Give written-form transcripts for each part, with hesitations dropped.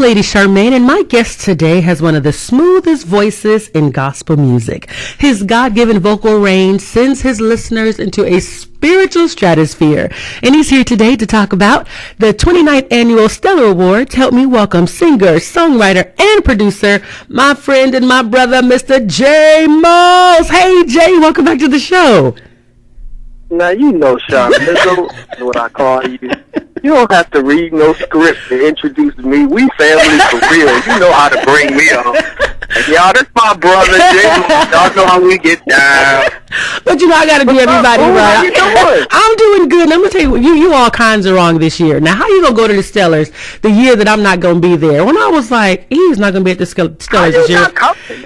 I'm Lady Charmaine, and my guest today has one of the smoothest voices in gospel music. His God-given vocal range sends his listeners into a spiritual stratosphere, and he's here today to talk about the 29th Annual Stellar Awards. Help me welcome singer, songwriter, and producer, my friend and my brother, Mr. J.Moss. Hey, Jay, welcome back to the show. Now, you know, Sean, that's what I call you. You don't have to read no script to introduce me. We family for real. You know how to bring me up. And y'all, this my brother, J.Moss. Y'all know how we get down. But you know, I got to do everybody right. How you doing? I'm doing good. And I'm going to tell you, you all kinds are wrong this year. Now, how you going to go to the Stellars the year that I'm not going to be there? When I was like, he's not going to be at the Stellars this year.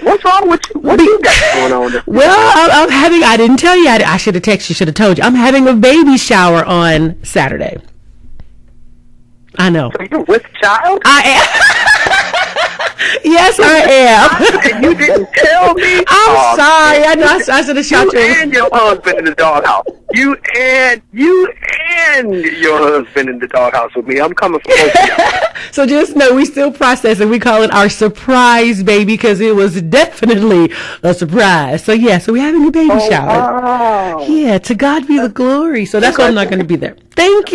What's wrong with you? What you got going on this year? Well, I didn't tell you. I should have texted you, should have told you. I'm having a baby shower on Saturday. I know. So you're with child? I am. Yes, I am. And you didn't tell me? I'm sorry. I know. I should have shot you. You and your husband in the doghouse. You and your husband in the doghouse with me. I'm coming for both of y'all. So just know we still processing. We call it our surprise baby because it was definitely a surprise. So yeah, so we're having a baby shower. Wow. Yeah, to God be the glory. So that's why I'm not going to be there. Thank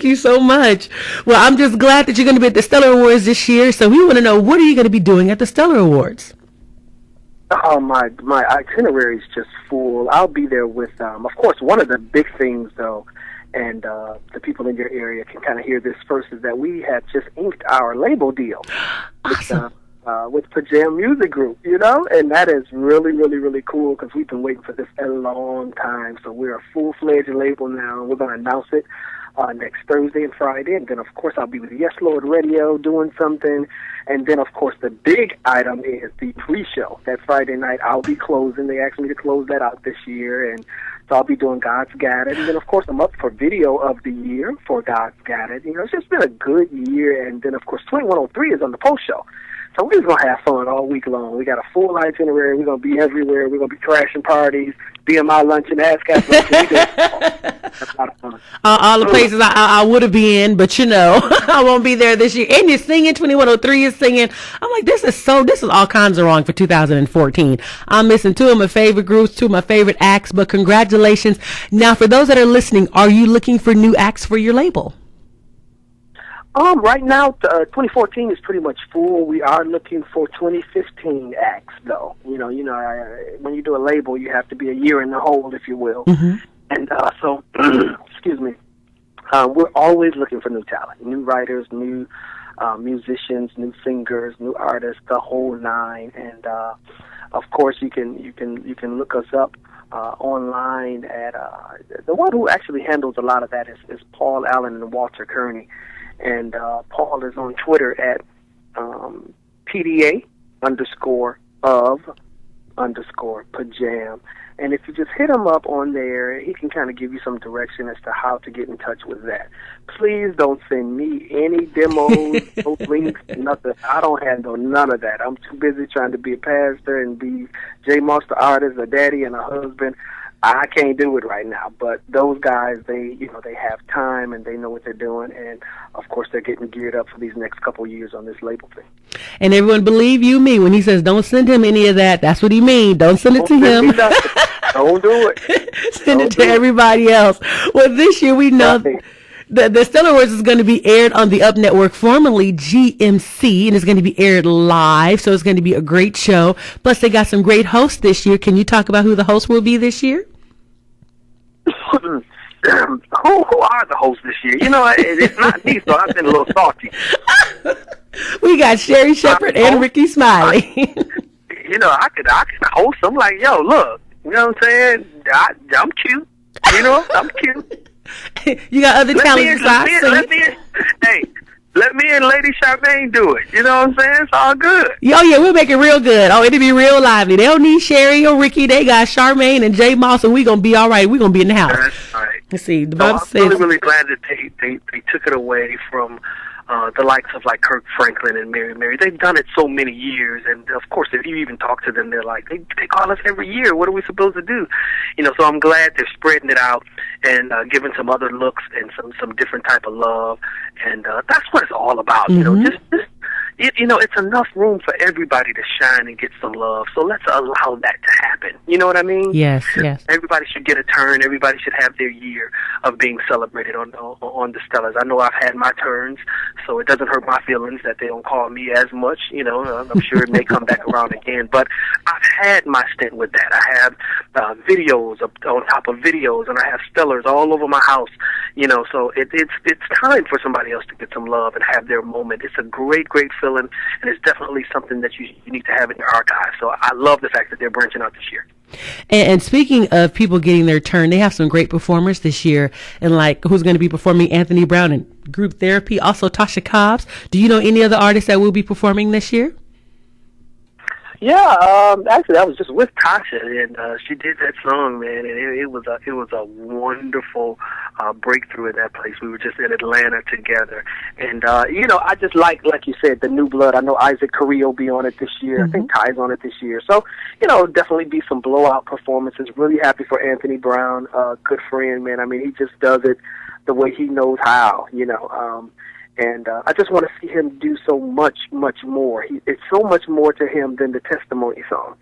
you so much. Well, I'm just glad that you're going to be at the Stellar Awards this year. So we want to know, what are you going to be doing at the Stellar Awards? Oh, my itinerary is just full. I'll be there with, of course, one of the big things, though, and the people in your area can kind of hear this first, is that we have just inked our label deal. Awesome. With Pajam Music Group, you know, and that is really, really, really cool because we've been waiting for this a long time. So we're a full-fledged label now. We're going to announce it next Thursday and Friday, and then, of course, I'll be with Yes Lord Radio doing something. And then, of course, the big item is the pre-show. That Friday night, I'll be closing. They asked me to close that out this year, and so I'll be doing God's Got It. And then, of course, I'm up for Video of the Year for God's Got It. You know, it's just been a good year. And then, of course, 2103 is on the post-show. So we're just going to have fun all week long. We got a full itinerary. We're going to be everywhere. We're going to be crashing parties, BMI lunch and ASCAP lunch. That's a lot of fun. All the places I would have been, but you know, I won't be there this year. And you're singing, 2103 is singing. I'm like, this is all kinds of wrong for 2014. I'm missing two of my favorite groups, two of my favorite acts, but congratulations. Now, for those that are listening, are you looking for new acts for your label? Right now, 2014 is pretty much full. We are looking for 2015 acts, though. You know, when you do a label, you have to be a year in the hole, if you will. Mm-hmm. And so, excuse me, we're always looking for new talent, new writers, new musicians, new singers, new artists, the whole nine. And of course, you can look us up online at the one who actually handles a lot of that is Paul Allen and Walter Kearney. And Paul is on Twitter at PDA_of_Pajam. And if you just hit him up on there, he can kind of give you some direction as to how to get in touch with that. Please don't send me any demos, no links, nothing. I don't handle none of that. I'm too busy trying to be a pastor and be J.Moss the artist, a daddy, and a husband. I can't do it right now, but those guys, they have time and they know what they're doing, and of course they're getting geared up for these next couple of years on this label thing. And everyone, believe you me, when he says don't send him any of that, that's what he means. Don't send it to him. Don't do it. Send it to everybody else. Well, this year we know the Stellar Awards is going to be aired on the Up Network, formerly GMC, and it's going to be aired live, so it's going to be a great show. Plus, they got some great hosts this year. Can you talk about who the hosts will be this year? Who are the hosts this year? You know, it's not me, so I've been a little salty. We got Sherry Shepherd and Ricky Smiley. You know, I could host. I'm like, yo, look, you know what I'm saying? I'm cute. You know, I'm cute. You got other talents besides singing? Let me and Lady Charmaine do it. You know what I'm saying? It's all good. Oh, yeah, we'll make it real good. Oh, it'll be real lively. They don't need Sherry or Ricky. They got Charmaine and J.Moss, and we're going to be all right. We're going to be in the house. That's right. Let's see. The Bible says, I'm really glad that they took it away from the likes of like Kirk Franklin and Mary. They've done it so many years, and of course, if you even talk to them, they're like, they call us every year. What are we supposed to do? You know, so I'm glad they're spreading it out and giving some other looks and some different type of love, and that's what it's all about. Mm-hmm. You know, just it's enough room for everybody to shine and get some love. So let's allow that to happen. You know what I mean? Yes, yes. Everybody should get a turn. Everybody should have their year of being celebrated on the Stellars. I know I've had my turns, so it doesn't hurt my feelings that they don't call me as much. I'm sure it may come back around again. But I've had my stint with that. I have videos on top of videos, and I have Stellars all over my house. So it's time for somebody else to get some love and have their moment. It's a great, great feeling, and it's definitely something that you need to have in your archive. So I love the fact that they're branching out this year. And speaking of people getting their turn, they have some great performers this year. And like, who's going to be performing? Anthony Brown and Group Therapy. Also, Tasha Cobbs. Do you know any other artists that will be performing this year? Yeah, actually, I was just with Tasha, and she did that song, man, and it was a wonderful breakthrough in that place. We were just in Atlanta together, and I just like you said, the new blood. I know Isaac Carrillo will be on it this year. I think Ty's on it this year. So, definitely be some blowout performances. Really happy for Anthony Brown, good friend, man. I mean, he just does it the way he knows how, And I just want to see him do so much, much more. It's so much more to him than the testimony song.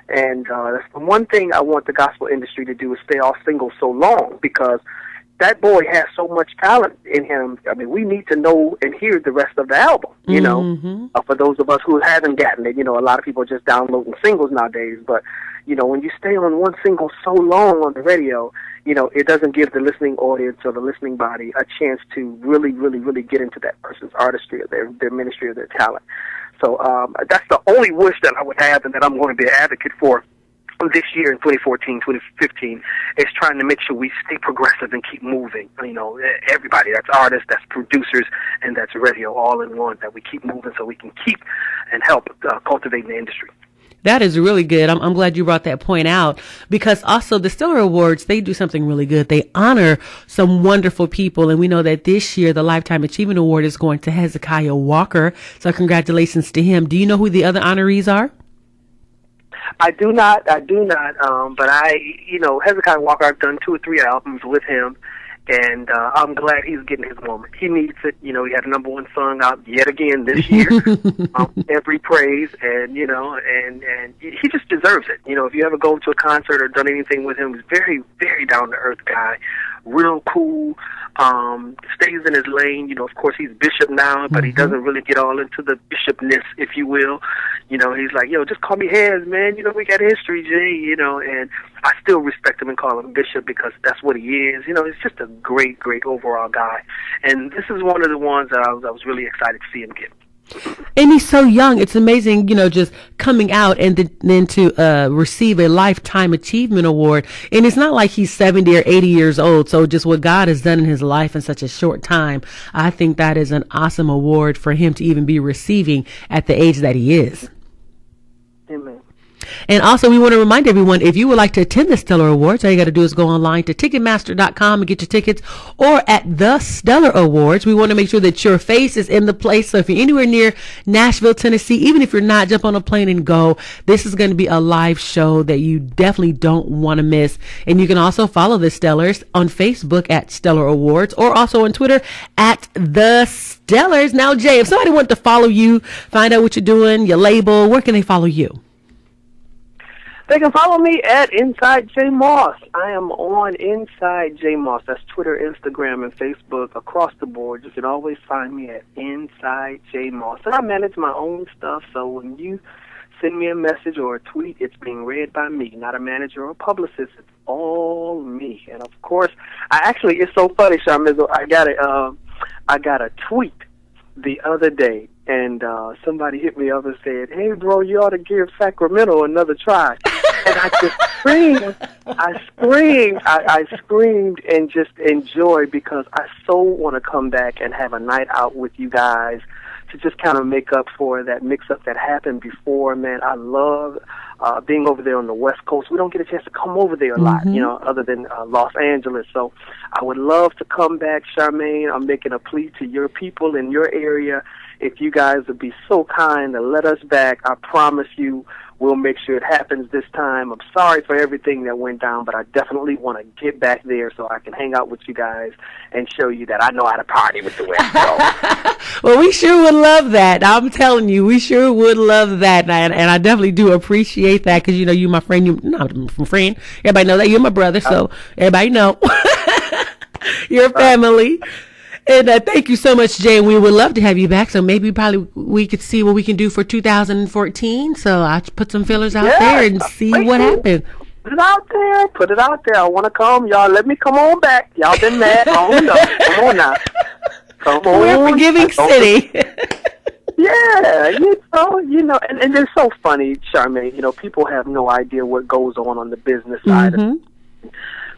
And that's the one thing I want the gospel industry to do, is stay off singles so long, because that boy has so much talent in him. I mean, we need to know and hear the rest of the album, for those of us who haven't gotten it. A lot of people are just downloading singles nowadays. But, when you stay on one single so long on the radio, it doesn't give the listening audience or the listening body a chance to really, really, really get into that person's artistry or their ministry or their talent. So that's the only wish that I would have, and that I'm going to be an advocate for this year in 2014, 2015, is trying to make sure we stay progressive and keep moving. Everybody, that's artists, that's producers, and that's radio, all in one, that we keep moving so we can keep and help cultivate the industry. That is really good. I'm glad you brought that point out, because also the Stellar Awards, they do something really good. They honor some wonderful people. And we know that this year, the Lifetime Achievement Award is going to Hezekiah Walker. So congratulations to him. Do you know who the other honorees are? I do not. But Hezekiah Walker, I've done 2 or 3 albums with him. And I'm glad he's getting his moment. He needs it. He had a #1 song out yet again this year. Every praise, and and he just deserves it. If you ever go to a concert or done anything with him, he's very, very down to earth guy, real cool. Stays in his lane. Of course, he's bishop now, but he doesn't really get all into the bishopness, if you will. He's like, just call me Hez, man. We got history, Jay. And I still respect him and call him bishop, because that's what he is. He's just a great, great overall guy. And this is one of the ones that I was really excited to see him get. And he's so young. It's amazing, just coming out and then to receive a Lifetime Achievement Award. And it's not like he's 70 or 80 years old. So just what God has done in his life in such a short time, I think that is an awesome award for him to even be receiving at the age that he is. Amen. And also, we want to remind everyone, if you would like to attend the Stellar Awards, all you got to do is go online to Ticketmaster.com and get your tickets, or at the Stellar Awards. We want to make sure that your face is in the place. So if you're anywhere near Nashville, Tennessee, even if you're not, jump on a plane and go. This is going to be a live show that you definitely don't want to miss. And you can also follow the Stellars on Facebook at Stellar Awards, or also on Twitter at the Stellars. Now, Jay, if somebody wanted to follow you, find out what you're doing, your label, where can they follow you? They can follow me at Inside J.Moss. I am on Inside J.Moss. That's Twitter, Instagram, and Facebook across the board. You can always find me at Inside J.Moss. And I manage my own stuff, so when you send me a message or a tweet, it's being read by me, not a manager or a publicist. It's all me. And, of course, it's so funny, Charmaine. I got a tweet the other day, and somebody hit me up and said, "Hey, bro, you ought to give Sacramento another try." And I just screamed and just enjoyed, because I so want to come back and have a night out with you guys to just kind of make up for that mix-up that happened before. Man, I love being over there on the West Coast. We don't get a chance to come over there a lot, other than Los Angeles. So I would love to come back, Charmaine. I'm making a plea to your people in your area. If you guys would be so kind to let us back, I promise you we'll make sure it happens this time. I'm sorry for everything that went down, but I definitely want to get back there so I can hang out with you guys and show you that I know how to party with the West Coast. Well, we sure would love that. I'm telling you, we sure would love that. And I definitely do appreciate that because, you know, you're my friend. You're not my friend. Everybody know that. You're my brother, so everybody know. You're family. And thank you so much, Jay. And we would love to have you back. So maybe we could see what we can do for 2014. So I'll put some fillers out there and see what happens. Put it out there. Put it out there. I want to come. Y'all let me come on back. Y'all been mad long enough. Come on now. Come on. We're Forgiving City. Yeah, you know, and it's so funny, Charmaine. You know, people have no idea what goes on the business side of it.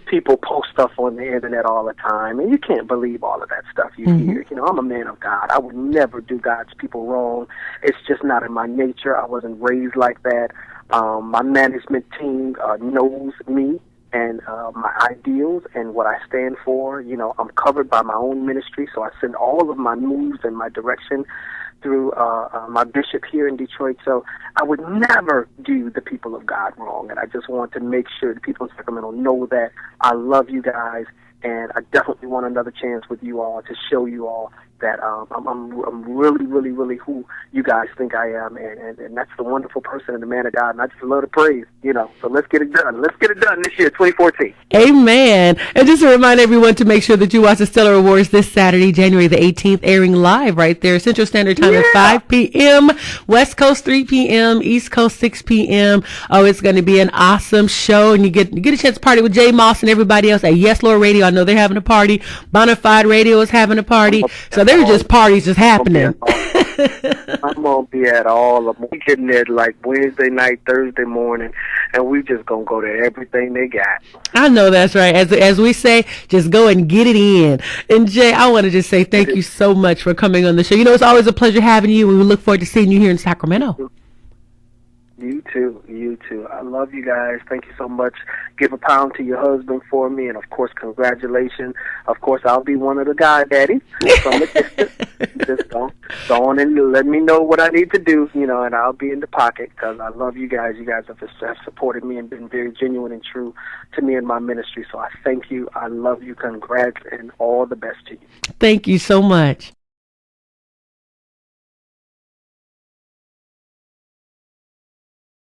People post stuff on the internet all the time, and you can't believe all of that stuff you hear. You know, I'm a man of God. I would never do God's people wrong. It's just not in my nature. I wasn't raised like that. My management team knows me and my ideals and what I stand for. You know, I'm covered by my own ministry, so I send all of my moves and my direction through my bishop here in Detroit. So I would never do the people of God wrong. And I just want to make sure the people in Sacramento know that I love you guys, and I definitely want another chance with you all to show you all that I'm really, really, really who you guys think I am, and that's the wonderful person and the man of God, and I just love to praise, you know. So let's get it done. Let's get it done this year, 2014. Amen. And just to remind everyone to make sure that you watch the Stellar Awards this Saturday, January the 18th, airing live right there, Central Standard Time at 5 p.m., West Coast 3 p.m., East Coast 6 p.m. Oh, it's going to be an awesome show, and you get a chance to party with J.Moss and everybody else at Yes Lord Radio. I know they're having a party. Bonafide Radio is having a party. So there are just parties just happening. I'm going to be at all of them. We getting there like Wednesday night, Thursday morning, and we just going to go to everything they got. I know that's right. As we say, just go and get it in. And Jay, I want to just say thank you so much for coming on the show. You know, it's always a pleasure having you, and we look forward to seeing you here in Sacramento. You too. You too. I love you guys. Thank you so much. Give a pound to your husband for me, and of course, congratulations. Of course, I'll be one of the daddies from the distance. Just go on and let me know what I need to do, you know, and I'll be in the pocket because I love you guys. You guys have supported me and been very genuine and true to me and my ministry. So I thank you. I love you. Congrats and all the best to you. Thank you so much.